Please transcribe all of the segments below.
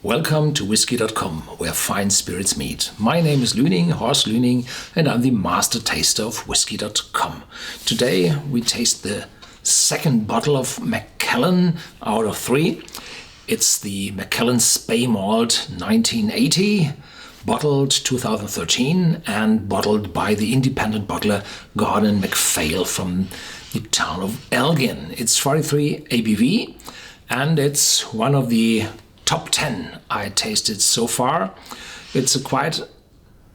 Welcome to Whisky.com, where fine spirits meet. My name is Lüning, Horst Lüning, and I'm the master taster of Whisky.com. Today we taste the second bottle of Macallan out of 3. It's the Macallan Speymalt 1980, bottled 2013 and bottled by the independent bottler Gordon MacPhail from the town of Elgin. It's 43 ABV and it's one of the top 10 I tasted so far. It's quite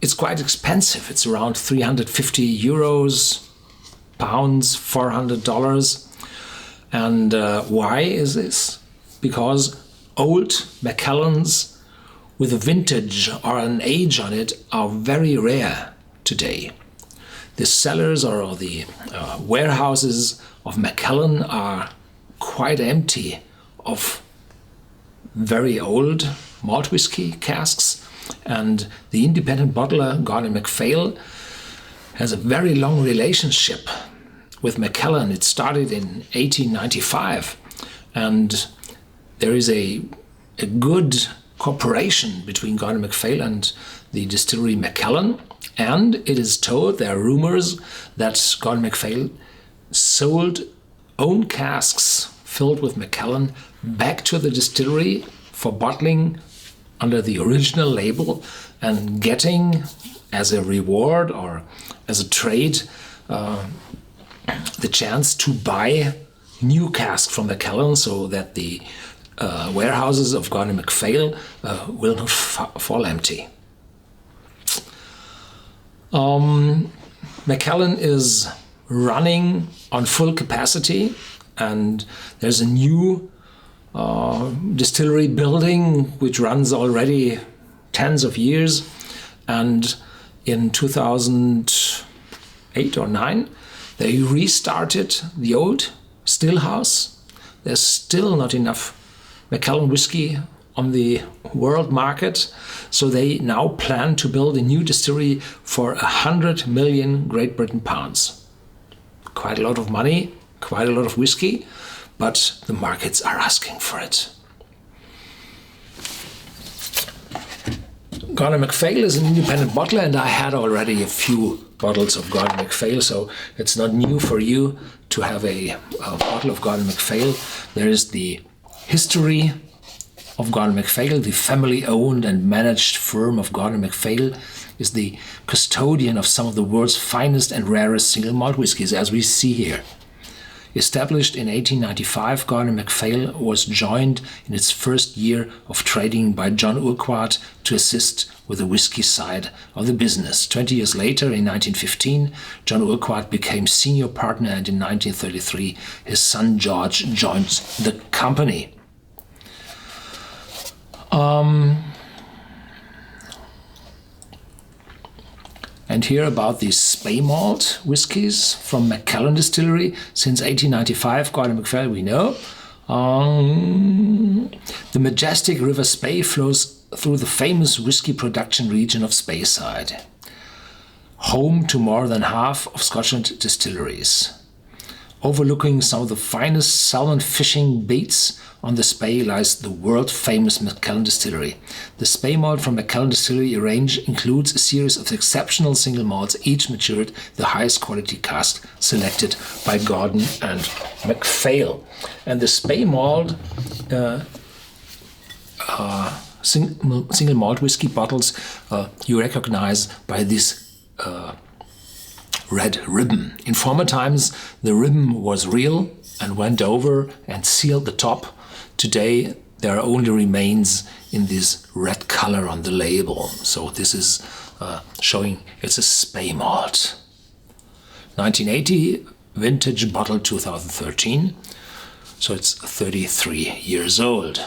expensive. It's around 350 euros, pounds, $400. And why is this? Because old Macallans with a vintage or an age on it are very rare today. The cellars or the warehouses of Macallan are quite empty of very old malt whiskey casks, and the independent bottler Gordon MacPhail has a very long relationship with Macallan. It started in 1895, and there is a good cooperation between Gordon MacPhail and the distillery Macallan, and it is told, there are rumors, that Gordon MacPhail sold own casks filled with Macallan back to the distillery for bottling under the original label and getting as a reward or as a trade the chance to buy new casks from Macallan, so that the warehouses of Gordon MacPhail will not fall empty. Macallan is running on full capacity, and there's a new distillery building which runs already tens of years, and in 2008 or 9 they restarted the old still house. There's still not enough Macallan whiskey on the world market, so they now plan to build a new distillery for 100 million Great Britain pounds. Quite a lot of money, quite a lot of whiskey, but the markets are asking for it. Gordon MacPhail is an independent bottler, and I had already a few bottles of Gordon MacPhail, so it's not new for you to have a bottle of Gordon MacPhail. There is the history of Gordon MacPhail. The family-owned and managed firm of Gordon MacPhail is the custodian of some of the world's finest and rarest single malt whiskies, as we see here. Established in 1895, Gordon MacPhail was joined in its first year of trading by John Urquhart to assist with the whiskey side of the business. 20 years later, in 1915, John Urquhart became senior partner, and in 1933, his son George joined the company. And here about the Speymalt whiskies from Macallan Distillery. Since 1895, Gordon MacPhail, we know. The majestic River Spey flows through the famous whiskey production region of Speyside, home to more than half of Scotland's distilleries. Overlooking some of the finest salmon fishing beats on the Spey lies the world-famous Macallan Distillery. The Speymalt from Macallan Distillery range includes a series of exceptional single malts, each matured the highest quality cask selected by Gordon and MacPhail. And the Speymalt single malt whiskey bottles you recognize by this red ribbon. In former times, the ribbon was real and went over and sealed the top. Today, there are only remains in this red color on the label. So this is showing it's a Speymalt. 1980, vintage bottle 2013. So it's 33 years old.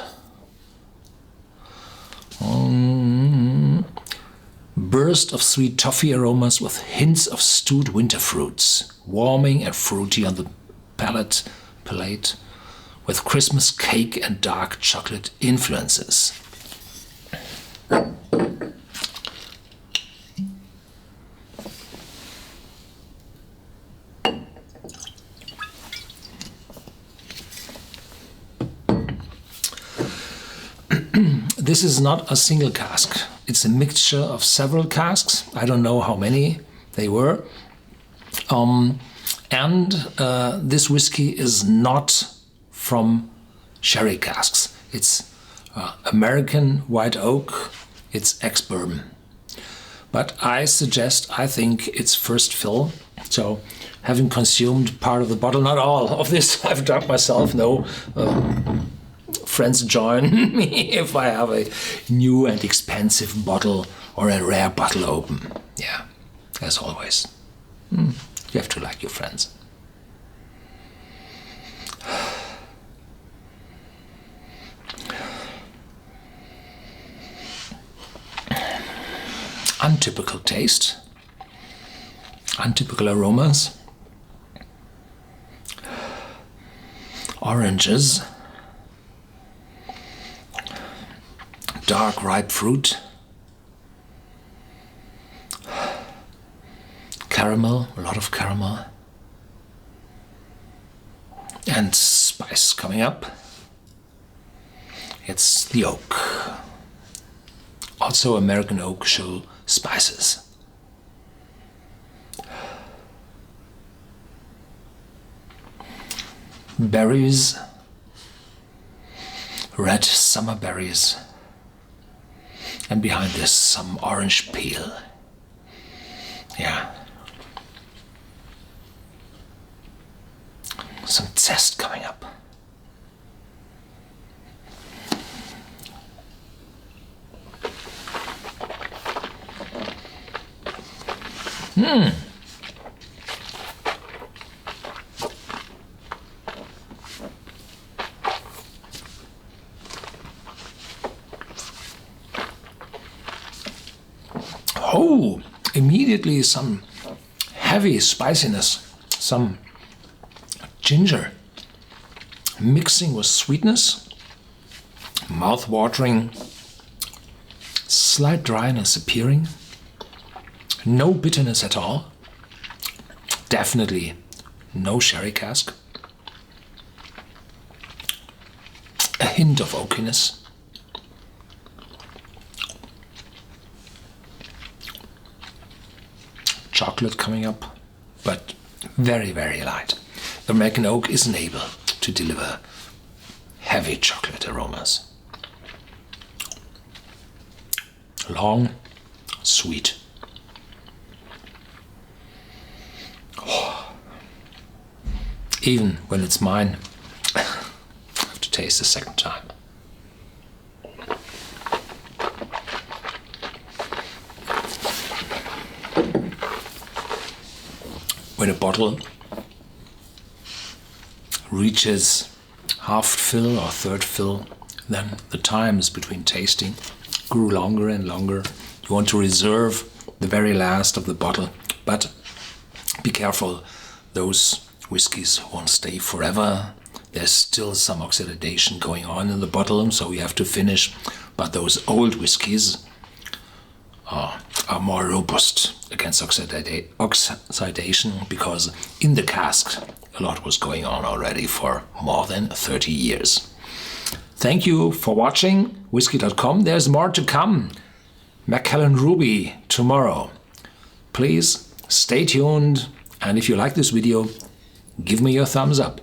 Burst of sweet toffee aromas with hints of stewed winter fruits, warming and fruity on the palate, with Christmas cake and dark chocolate influences. this is not a single cask. It's a mixture of several casks. I don't know how many they were. This whiskey is not from sherry casks. It's American white oak. It's ex-bourbon. But I think it's first fill. So having consumed part of the bottle, not all of this I've drunk myself, no. Friends join me if I have a new and expensive bottle or a rare bottle open. Yeah, as always. You have to like your friends. Untypical taste, untypical aromas, oranges, dark ripe fruit, caramel, a lot of caramel, and spice coming up. It's the oak. Also American oak show spices. Berries, red summer berries, and behind this some orange peel. Yeah. Some zest coming up. Oh, immediately some heavy spiciness, some ginger mixing with sweetness, mouth-watering, slight dryness appearing, no bitterness at all, definitely no sherry cask, a hint of oakiness, chocolate coming up, but very, very light. The American oak isn't able to deliver heavy chocolate aromas. Long, sweet. Oh. Even when it's mine, I have to taste a second time. When a bottle reaches half fill or third fill, then the times between tasting grew longer and longer. You want to reserve the very last of the bottle, but be careful, those whiskies won't stay forever. There's still some oxidation going on in the bottle, so we have to finish. But those old whiskies are more robust against oxidation, because in the cask a lot was going on already for more than 30 years. Thank you for watching Whisky.com. There's more to come. Macallan Ruby tomorrow. Please stay tuned, and if you like this video, give me your thumbs up.